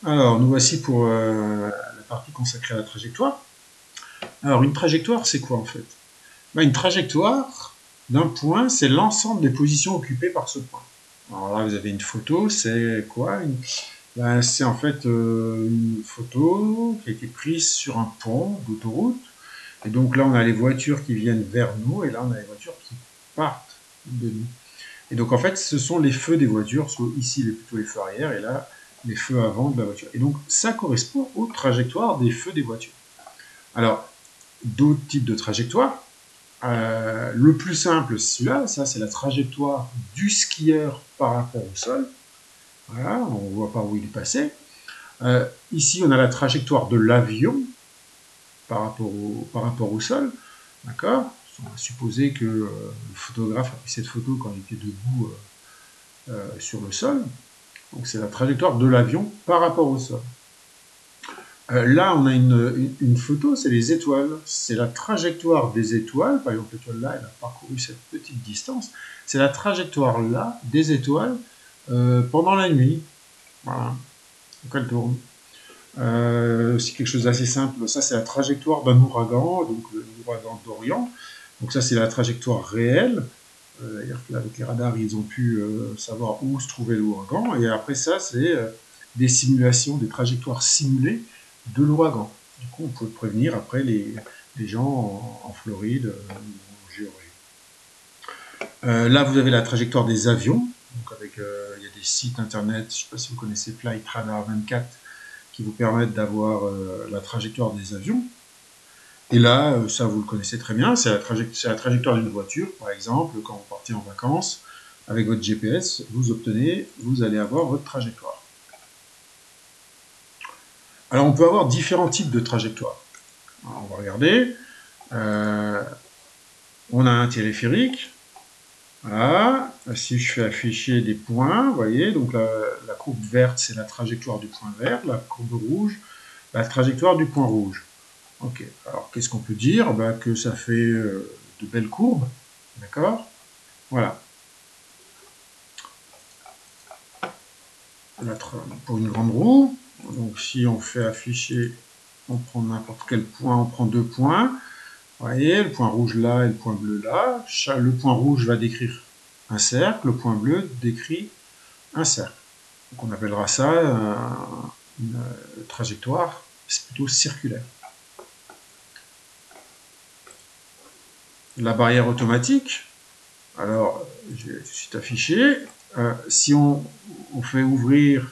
Alors, nous voici pour la partie consacrée à la trajectoire. Alors, une trajectoire, c'est quoi en fait? Une trajectoire d'un point, c'est l'ensemble des positions occupées par ce point. Alors là, vous avez une photo, c'est quoi? C'est en fait une photo qui a été prise sur un pont d'autoroute. Et donc là, on a les voitures qui viennent vers nous, et là, on a les voitures qui partent de nous. Et donc en fait, ce sont les feux des voitures, soit ici plutôt les feux arrière, et là, les feux avant de la voiture. Et donc ça correspond aux trajectoires des feux des voitures. Alors, d'autres types de trajectoires. Le plus simple, c'est celui-là, ça c'est la trajectoire du skieur par rapport au sol. Voilà, on voit par où il est passé. Ici, on a la trajectoire de l'avion par rapport au sol. D'accord? On va supposer que le photographe a pris cette photo quand il était debout sur le sol. Donc c'est la trajectoire de l'avion par rapport au sol. Là, on a une photo, c'est les étoiles. C'est la trajectoire des étoiles. Par exemple, l'étoile là, elle a parcouru cette petite distance. C'est la trajectoire là des étoiles pendant la nuit. Voilà. Donc elle tourne. C'est quelque chose d'assez simple. Ça, c'est la trajectoire d'un ouragan, donc l'ouragan d'Orient. Donc ça, c'est la trajectoire réelle. C'est-à-dire qu'avec les radars, ils ont pu savoir où se trouvait l'ouragan. Et après ça, c'est des simulations, des trajectoires simulées de l'ouragan. Du coup, on peut prévenir après les gens en Floride ou en Géorgie. Là, vous avez la trajectoire des avions. Donc avec, il y a des sites internet, je ne sais pas si vous connaissez Flight Radar 24, qui vous permettent d'avoir la trajectoire des avions. Et là, ça vous le connaissez très bien, c'est la trajectoire d'une voiture, par exemple, quand vous partez en vacances, avec votre GPS, vous allez avoir votre trajectoire. Alors on peut avoir différents types de trajectoires. Alors, on va regarder. On a un téléphérique. Voilà. Si je fais afficher des points, vous voyez, donc la courbe verte, c'est la trajectoire du point vert, la courbe rouge, la trajectoire du point rouge. Ok, alors qu'est-ce qu'on peut dire? Que ça fait de belles courbes, d'accord? Voilà. Pour une grande roue, donc si on fait afficher, on prend n'importe quel point, on prend deux points. Vous voyez, le point rouge là et le point bleu là. Le point rouge va décrire un cercle, le point bleu décrit un cercle. Donc on appellera ça une trajectoire, c'est plutôt circulaire. La barrière automatique, alors je vais tout de suite afficher. Si on fait ouvrir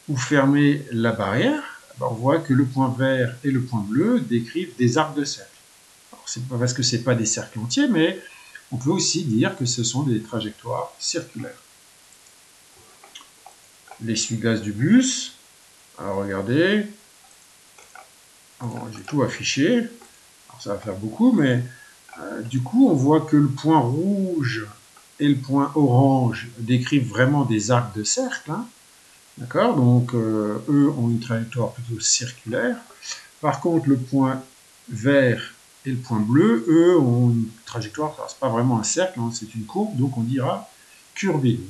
ou fermer la barrière, on voit que le point vert et le point bleu décrivent des arcs de cercle. C'est pas parce que ce n'est pas des cercles entiers, mais on peut aussi dire que ce sont des trajectoires circulaires. L'essuie-glace du bus, alors regardez, j'ai tout affiché, alors ça va faire beaucoup, mais du coup on voit que le point rouge et le point orange décrivent vraiment des arcs de cercle, hein. D'accord? Donc, eux ont une trajectoire plutôt circulaire. Par contre, le point vert et le point bleu, eux, ont une trajectoire, c'est pas vraiment un cercle, hein, c'est une courbe, donc on dira curviligne.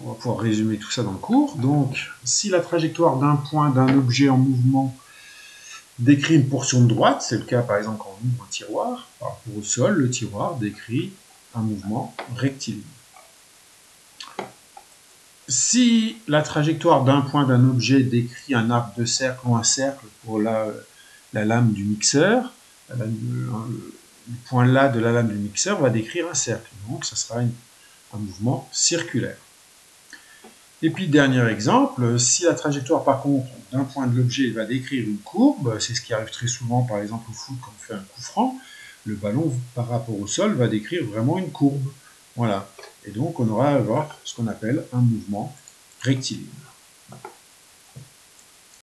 On va pouvoir résumer tout ça dans le cours. Donc, si la trajectoire d'un point, d'un objet en mouvement décrit une portion de droite, c'est le cas par exemple quand on ouvre un tiroir, par rapport au sol, le tiroir décrit un mouvement rectiligne. Si la trajectoire d'un point d'un objet décrit un arc de cercle ou un cercle pour la lame du mixeur, le point là de la lame du mixeur va décrire un cercle. Donc, ça sera un mouvement circulaire. Et puis, dernier exemple, si la trajectoire, par contre, d'un point de l'objet va décrire une courbe, c'est ce qui arrive très souvent, par exemple, au foot, quand on fait un coup franc, le ballon, par rapport au sol, va décrire vraiment une courbe. Voilà. Et donc, on aura à avoir ce qu'on appelle un mouvement rectiligne.